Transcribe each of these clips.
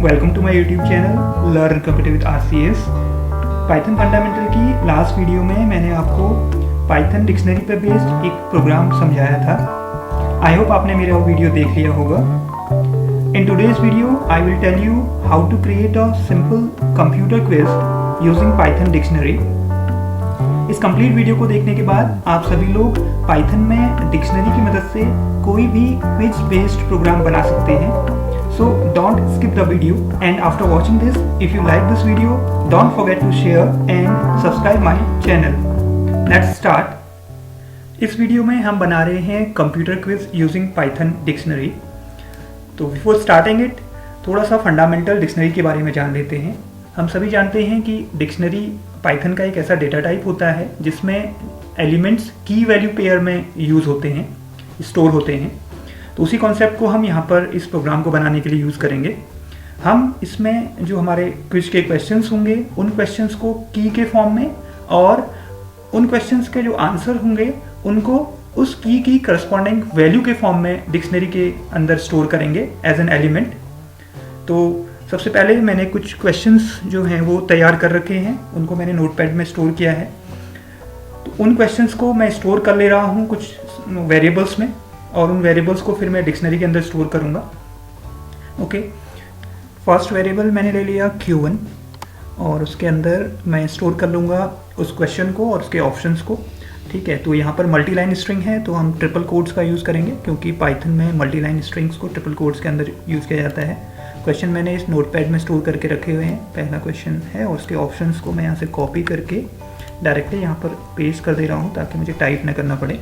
Welcome to my YouTube channel learn computer with RCS। Python fundamental की last video में मैंने आपको Python dictionary पर बेस्ड एक प्रोग्राम समझाया था। आई होप आपने मेरा वो वीडियो देख लिया होगा। In today's video I will tell you how to create a simple computer quiz using Python dictionary. इस कंप्लीट वीडियो को देखने के बाद आप सभी लोग पाइथन में डिक्शनरी की मदद से कोई भी क्विज बेस्ड प्रोग्राम बना सकते हैं। So don't skip the video, and after watching this, if you like this video, don't forget to share and subscribe my channel. Let's start. इस वीडियो में हम बना रहे हैं computer quiz using Python dictionary. तो बिफोर स्टार्टिंग इट थोड़ा सा fundamental dictionary के बारे में जान लेते हैं। हम सभी जानते हैं कि डिक्शनरी पाइथन का एक ऐसा डेटा टाइप होता है जिसमें एलिमेंट्स की वैल्यू पेयर में यूज़ होते हैं, स्टोर होते हैं। तो उसी कॉन्सेप्ट को हम यहाँ पर इस प्रोग्राम को बनाने के लिए यूज़ करेंगे। हम इसमें जो हमारे क्विज के क्वेश्चंस होंगे उन क्वेश्चंस को की के फॉर्म में और उन क्वेश्चंस के जो आंसर होंगे उनको उस की करस्पॉन्डिंग वैल्यू के फॉर्म में डिक्शनरी के अंदर स्टोर करेंगे एज एन एलिमेंट। तो सबसे पहले मैंने कुछ क्वेश्चंस जो हैं वो तैयार कर रखे हैं, उनको मैंने नोटपैड में स्टोर किया है। तो उन क्वेश्चंस को मैं स्टोर कर ले रहा हूँ कुछ वेरिएबल्स में, और उन वेरिएबल्स को फिर मैं डिक्शनरी के अंदर स्टोर करूँगा। ओके, फर्स्ट वेरिएबल मैंने ले लिया Q1 और उसके अंदर मैं स्टोर कर लूँगा उस क्वेश्चन को और उसके ऑप्शंस को। ठीक है, तो यहाँ पर मल्टी लाइन स्ट्रिंग है तो हम ट्रिपल कोट्स का यूज़ करेंगे क्योंकि पाइथन में मल्टी लाइन स्ट्रिंग्स को ट्रिपल कोट्स के अंदर यूज़ किया जाता है। क्वेश्चन मैंने इस नोटपैड में स्टोर करके रखे हुए हैं। पहला क्वेश्चन है और उसके ऑप्शंस को मैं यहाँ से कॉपी करके डायरेक्टली यहाँ पर पेस्ट कर दे रहा हूँ ताकि मुझे टाइप ना करना पड़े।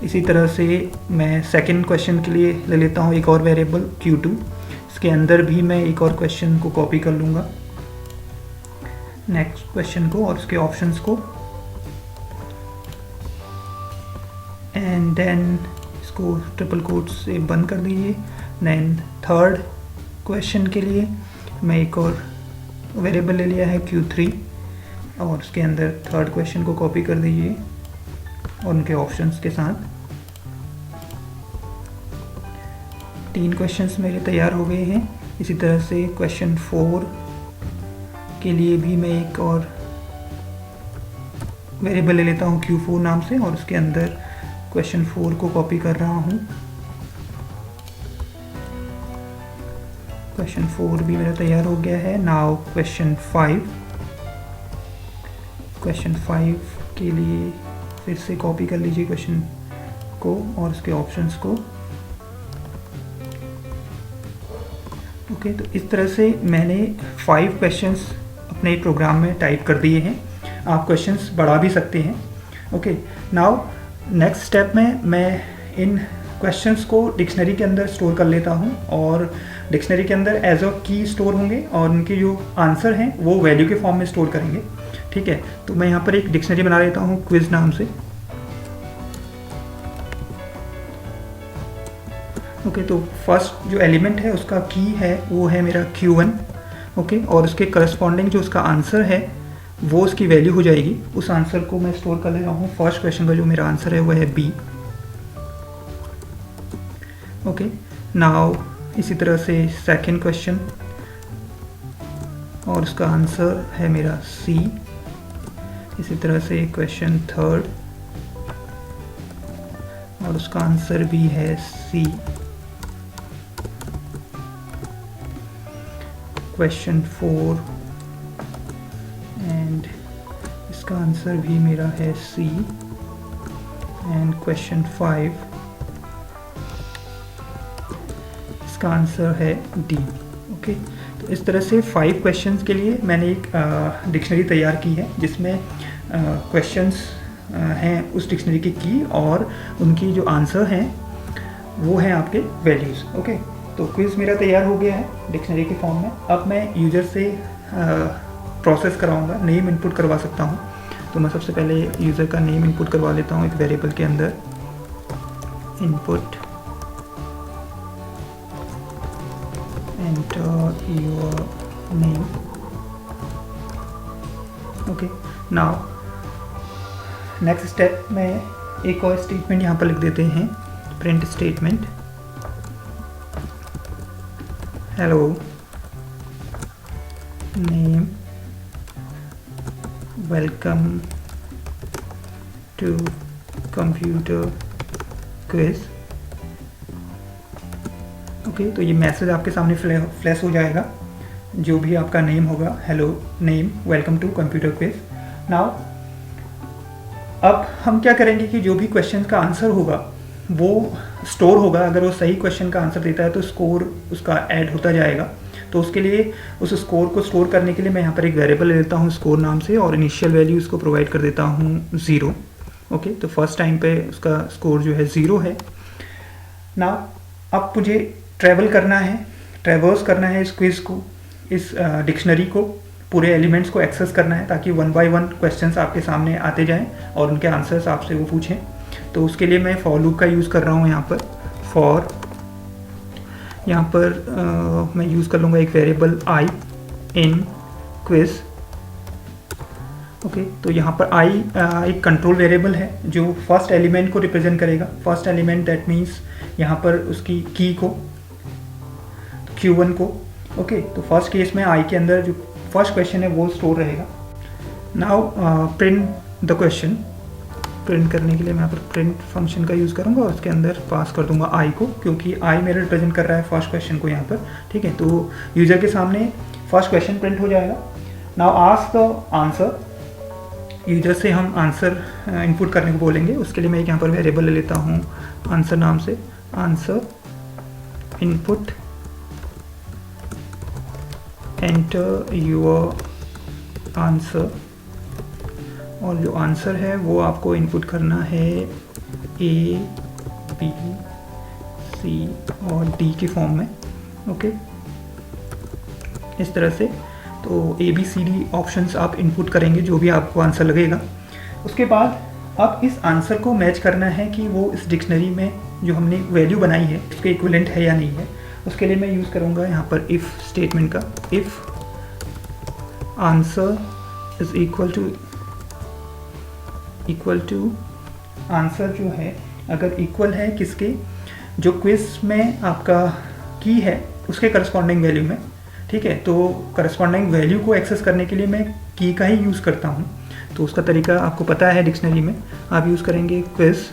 इसी तरह से मैं सेकंड क्वेश्चन के लिए ले लेता हूँ एक और वेरिएबल Q2। इसके अंदर भी मैं एक और क्वेश्चन को कॉपी कर लूँगा, नेक्स्ट क्वेश्चन को और उसके ऑप्शंस को, एंड देन इसको ट्रिपल कोट से बंद कर दीजिए। देन थर्ड क्वेश्चन के लिए मैं एक और वेरिएबल ले लिया है Q3 और उसके अंदर थर्ड क्वेश्चन को कॉपी कर दीजिए और उनके ऑप्शंस के साथ। 3 क्वेश्चंस मेरे तैयार हो गए हैं। इसी तरह से क्वेश्चन 4 के लिए भी मैं एक और वेरिएबल ले लेता हूँ Q4 नाम से और उसके अंदर क्वेश्चन 4 को कॉपी कर रहा हूँ। क्वेश्चन 4 भी मेरा तैयार हो गया है। नाउ क्वेश्चन 5 के लिए फिर से कॉपी कर लीजिए क्वेश्चन को और उसके ऑप्शंस को। ओके, तो इस तरह से मैंने 5 क्वेश्चंस अपने प्रोग्राम में टाइप कर दिए हैं। आप क्वेश्चंस बढ़ा भी सकते हैं। ओके, नाउ नेक्स्ट स्टेप में मैं इन क्वेश्चंस को डिक्शनरी के अंदर स्टोर कर लेता हूं और डिक्शनरी के अंदर एज अ की स्टोर होंगे और उनके जो आंसर हैं वो वैल्यू के फॉर्म में स्टोर करेंगे। ठीक है, तो मैं यहाँ पर एक डिक्शनरी बना लेता हूँ क्विज नाम से। ओके, तो फर्स्ट जो एलिमेंट है उसका की है वो है मेरा Q1। ओके, और उसके करस्पॉन्डिंग जो उसका आंसर है वो उसकी वैल्यू हो जाएगी। उस आंसर को मैं स्टोर कर ले रहा हूँ। फर्स्ट क्वेश्चन का जो मेरा आंसर है वो है B। ओके, नाउ इसी तरह से सेकंड क्वेश्चन और उसका आंसर है मेरा C। इसी तरह से क्वेश्चन थर्ड और उसका आंसर भी है C। क्वेश्चन 4 एंड इसका आंसर भी मेरा है C। एंड क्वेश्चन 5 इसका आंसर है D। ओके, तो इस तरह से 5 क्वेश्चंस के लिए मैंने एक डिक्शनरी तैयार की है जिसमें क्वेश्चंस हैं उस डिक्शनरी की और उनकी जो आंसर हैं वो हैं आपके वैल्यूज़। ओके, तो क्विज मेरा तैयार हो गया है डिक्शनरी के फॉर्म में। अब मैं यूज़र से प्रोसेस कराऊंगा, नेम इनपुट करवा सकता हूँ। तो मैं सबसे पहले यूज़र का नेम इनपुट करवा लेता हूँ एक वेरिएबल के अंदर। Input enter your name. Okay, now next step में एक और स्टेटमेंट यहाँ पर लिख देते हैं, print statement. Hello name, welcome to computer quiz. Okay, तो ये मैसेज आपके सामने फ्लैश हो जाएगा, जो भी आपका नेम होगा, hello name, welcome to computer quiz. Now अब हम क्या करेंगे कि जो भी क्वेश्चन का आंसर होगा वो स्टोर होगा। अगर वो सही क्वेश्चन का आंसर देता है तो स्कोर उसका ऐड होता जाएगा। तो उसके लिए उस स्कोर को स्टोर करने के लिए मैं यहाँ पर एक वेरिएबल ले लेता हूँ स्कोर नाम से, और इनिशियल वैल्यू उसको प्रोवाइड कर देता हूँ 0। ओके, तो फर्स्ट टाइम पे उसका स्कोर जो है 0 है। ना अब मुझे ट्रैवर्स करना है इस क्विज़ को, इस डिक्शनरी को, पूरे एलिमेंट्स को एक्सेस करना है, ताकि 1 बाय 1 क्वेश्चंस आपके सामने आते जाएं और उनके आंसर्स आपसे वो पूछें। तो उसके लिए मैं फॉर लूप का यूज़ कर रहा हूँ यहाँ पर। फॉर यहाँ पर मैं यूज़ कर लूँगा एक वेरिएबल आई इन क्विज। ओके, तो यहाँ पर आई एक कंट्रोल वेरिएबल है जो फर्स्ट एलिमेंट को रिप्रेजेंट करेगा। फर्स्ट एलिमेंट दैट मीन्स यहाँ पर उसकी की को, Q1 को। ओके, तो फर्स्ट केस में आई के अंदर जो फर्स्ट क्वेश्चन है वो स्टोर रहेगा। Now print the question. Print करने के लिए मैं यहाँ पर प्रिंट फंक्शन का यूज़ करूँगा और उसके अंदर पास कर दूंगा आई को, क्योंकि आई मेरा रिप्रेजेंट कर रहा है फर्स्ट क्वेश्चन को यहाँ पर। ठीक है, तो यूज़र के सामने फर्स्ट क्वेश्चन प्रिंट हो जाएगा। Now ask the answer. User से हम आंसर इनपुट करने को बोलेंगे। उसके लिए मैं एक यहाँ पर वेरिएबल ले लेता हूँ आंसर नाम से। Answer input, enter your answer, और जो आंसर है वो आपको इनपुट करना है A, B, C और D के फॉर्म में। ओके, इस तरह से तो A, B, C, D options आप इनपुट करेंगे जो भी आपको आंसर लगेगा। उसके बाद अब इस आंसर को मैच करना है कि वो इस डिक्शनरी में जो हमने वैल्यू बनाई है उसके इक्विवेलेंट है या नहीं है। उसके लिए मैं यूज़ करूँगा यहाँ पर इफ़ स्टेटमेंट का। If answer is equal to answer जो है अगर इक्वल है किसके, जो क्विज में आपका की है उसके करस्पॉन्डिंग वैल्यू में। ठीक है, तो करस्पॉन्डिंग वैल्यू को एक्सेस करने के लिए मैं की का ही यूज़ करता हूँ। तो उसका तरीका आपको पता है, डिक्शनरी में आप यूज़ करेंगे क्विज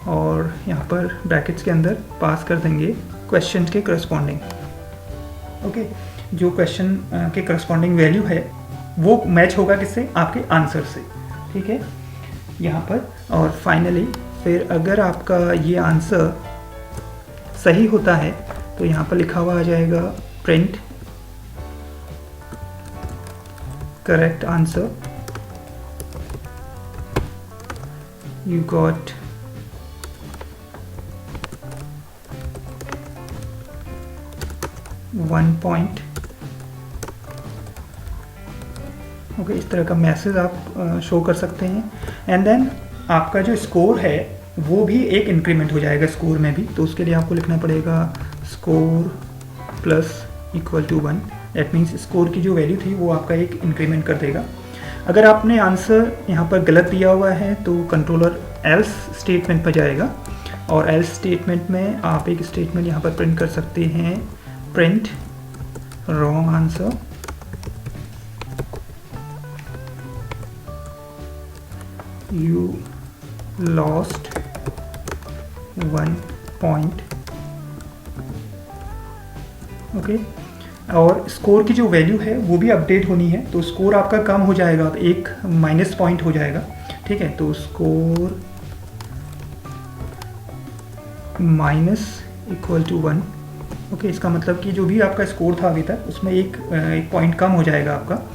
और यहाँ पर ब्रैकेट्स के अंदर पास कर देंगे क्वेश्चन के करस्पॉन्डिंग। ओके, जो क्वेश्चन के करस्पॉन्डिंग वैल्यू है वो मैच होगा किससे, आपके आंसर से। ठीक है, यहाँ पर। और फाइनली फिर अगर आपका ये आंसर सही होता है तो यहाँ पर लिखा हुआ आ जाएगा print correct answer, you got 1 point. Okay, इस तरह का मैसेज आप शो कर सकते हैं। एंड देन आपका जो स्कोर है वो भी एक इंक्रीमेंट हो जाएगा स्कोर में भी। तो उसके लिए आपको लिखना पड़ेगा score plus equal to 1। That means score की जो वैल्यू थी वो आपका एक इंक्रीमेंट कर देगा। अगर आपने आंसर यहाँ पर गलत दिया हुआ है तो कंट्रोलर एल्स स्टेटमेंट पर जाएगा, और एल्स स्टेटमेंट में आप एक स्टेटमेंट यहाँ पर प्रिंट कर सकते हैं, print wrong answer, you lost 1 point। Okay, और स्कोर की जो वैल्यू है वो भी अपडेट होनी है। तो स्कोर आपका कम हो जाएगा, अब एक माइनस पॉइंट हो जाएगा। ठीक है, तो score minus equal to 1। Okay, इसका मतलब कि जो भी आपका स्कोर था अभी तक उसमें एक पॉइंट कम हो जाएगा आपका।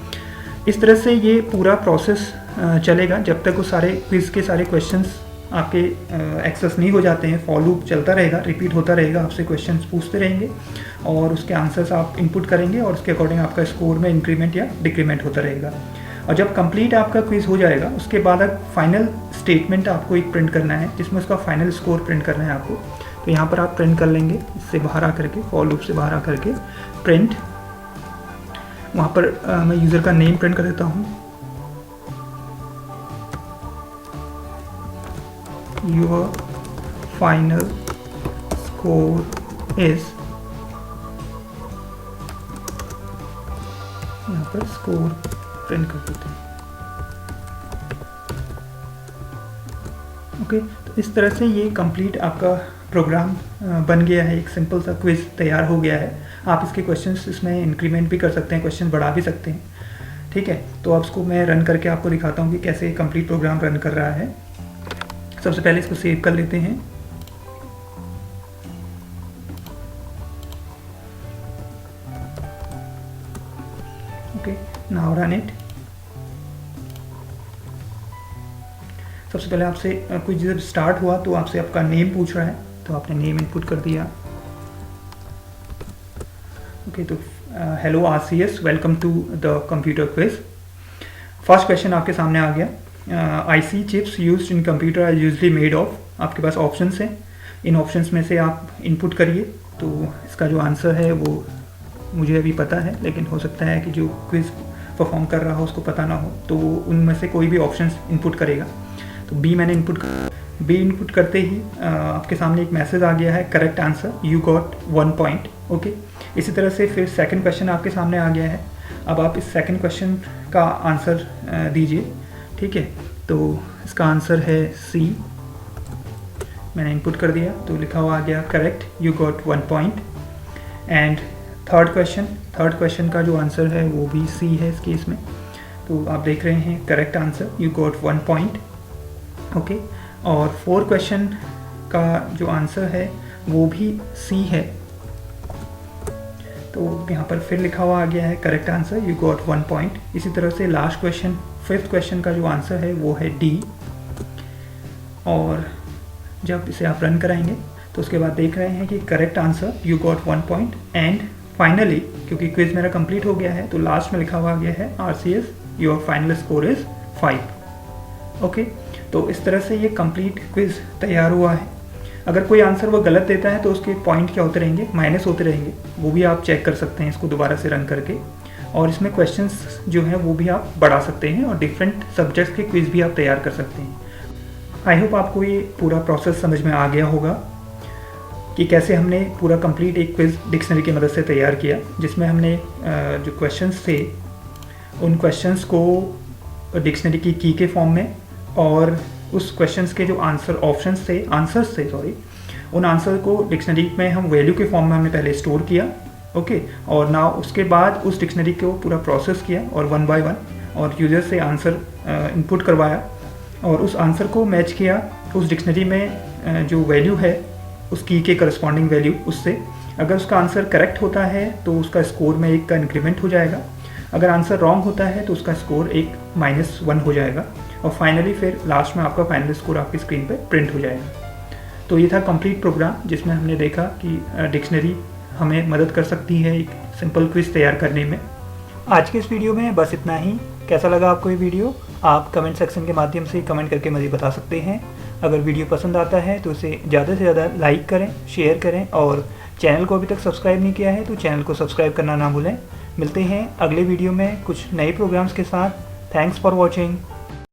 इस तरह से ये पूरा प्रोसेस चलेगा जब तक वो सारे क्विज़ के सारे क्वेश्चंस आपके एक्सेस नहीं हो जाते हैं। फॉर लूप चलता रहेगा, रिपीट होता रहेगा, आपसे क्वेश्चंस पूछते रहेंगे और उसके आंसर्स आप इनपुट करेंगे और उसके अकॉर्डिंग आपका स्कोर में इंक्रीमेंट या डिक्रीमेंट होता रहेगा। और जब कंप्लीट आपका क्विज़ हो जाएगा उसके बाद आप फाइनल स्टेटमेंट आपको एक प्रिंट करना है जिसमें उसका फाइनल स्कोर प्रिंट करना है आपको। तो यहाँ पर आप प्रिंट कर लेंगे इससे बाहर आकर के, फॉर लूप से बाहर आकर के प्रिंट, वहाँ पर मैं यूज़र का नेम प्रिंट कर देता हूँ, योर फाइनल स्कोर इज यहाँ पर स्कोर प्रिंट कर देते हैं। ओके, तो इस तरह से ये कंप्लीट आपका प्रोग्राम बन गया है। एक सिंपल सा क्विज़ तैयार हो गया है। आप इसके क्वेश्चंस इसमें इंक्रीमेंट भी कर सकते हैं, क्वेश्चन बढ़ा भी सकते हैं। ठीक है, तो अब इसको मैं रन करके आपको दिखाता हूँ कि कैसे कंप्लीट प्रोग्राम रन कर रहा है। सबसे पहले इसको सेव कर लेते हैं। Okay, now run it. सबसे पहले आपसे कुछ जब स्टार्ट हुआ तो आपसे आपका नेम पूछ रहा है, तो आपने नेम इनपुट कर दिया। ओके, तो hello RCS, welcome to the computer quiz. First question आपके सामने आ गया। IC chips used in computer are usually made of. आपके पास ऑप्शंस हैं, इन ऑप्शंस में से आप इनपुट करिए। तो इसका जो आंसर है वो मुझे अभी पता है, लेकिन हो सकता है कि जो क्विज परफॉर्म कर रहा हो उसको पता ना हो, तो वो उनमें से कोई भी ऑप्शंस इनपुट करेगा। तो बी मैंने बी इनपुट करते ही आपके सामने एक मैसेज आ गया है, correct answer, you got 1 point. Okay, इसी तरह से फिर सेकंड क्वेश्चन आपके सामने आ गया है। अब आप इस सेकंड क्वेश्चन का आंसर दीजिए। ठीक है, तो इसका आंसर है सी। मैंने इनपुट कर दिया तो लिखा हुआ आ गया correct, you got 1 point. And third question का जो आंसर है वो भी सी है इस केस में। तो आप देख रहे हैं correct answer, you got 1 point. Okay, और फोर्थ क्वेश्चन का जो आंसर है वो भी सी है। तो यहाँ पर फिर लिखा हुआ आ गया है correct answer, you got 1 point. इसी तरह से लास्ट क्वेश्चन, फिफ्थ क्वेश्चन का जो आंसर है वो है डी। और जब इसे आप रन कराएंगे तो उसके बाद देख रहे हैं कि correct answer, you got 1 point. And finally, क्योंकि क्विज मेरा कंप्लीट हो गया है, तो लास्ट में लिखा हुआ आ गया है RCS, your final score is 5। Okay, तो इस तरह से ये कंप्लीट क्विज तैयार हुआ है। अगर कोई आंसर वो गलत देता है तो उसके पॉइंट क्या होते रहेंगे, माइनस होते रहेंगे। वो भी आप चेक कर सकते हैं इसको दोबारा से रन करके। और इसमें क्वेश्चंस जो हैं वो भी आप बढ़ा सकते हैं और डिफरेंट सब्जेक्ट्स के क्विज भी आप तैयार कर सकते हैं। आई होप आपको ये पूरा प्रोसेस समझ में आ गया होगा कि कैसे हमने पूरा कंप्लीट एक क्विज डिक्शनरी की मदद से तैयार किया, जिसमें हमने जो क्वेश्चंस थे उन क्वेश्चंस को डिक्शनरी की की के फॉर्म में, और उस क्वेश्चंस के जो आंसर्स थे उन आंसर को डिक्शनरी में हम वैल्यू के फॉर्म में हमने पहले स्टोर किया। ओके, और ना उसके बाद उस डिक्शनरी को पूरा प्रोसेस किया और 1 बाय 1 और यूज़र से आंसर इनपुट करवाया और उस आंसर को मैच किया उस डिक्शनरी में जो वैल्यू है उस की के करस्पॉन्डिंग वैल्यू उससे। अगर उसका आंसर करेक्ट होता है तो उसका स्कोर में 1 का इंक्रीमेंट हो जाएगा। अगर आंसर रॉन्ग होता है तो उसका स्कोर 1 - 1 हो जाएगा। और फाइनली फिर लास्ट में आपका फाइनल स्कोर आपकी स्क्रीन पे प्रिंट हो जाएगा। तो ये था कंप्लीट प्रोग्राम, जिसमें हमने देखा कि डिक्शनरी हमें मदद कर सकती है एक सिंपल क्विज तैयार करने में। आज के इस वीडियो में बस इतना ही। कैसा लगा आपको ये वीडियो, आप कमेंट सेक्शन के माध्यम से कमेंट करके मुझे बता सकते हैं। अगर वीडियो पसंद आता है तो इसे ज़्यादा से ज़्यादा लाइक करें, शेयर करें, और चैनल को अभी तक सब्सक्राइब नहीं किया है तो चैनल को सब्सक्राइब करना ना भूलें। मिलते हैं अगले वीडियो में कुछ नए प्रोग्राम्स के साथ। Thanks for watching.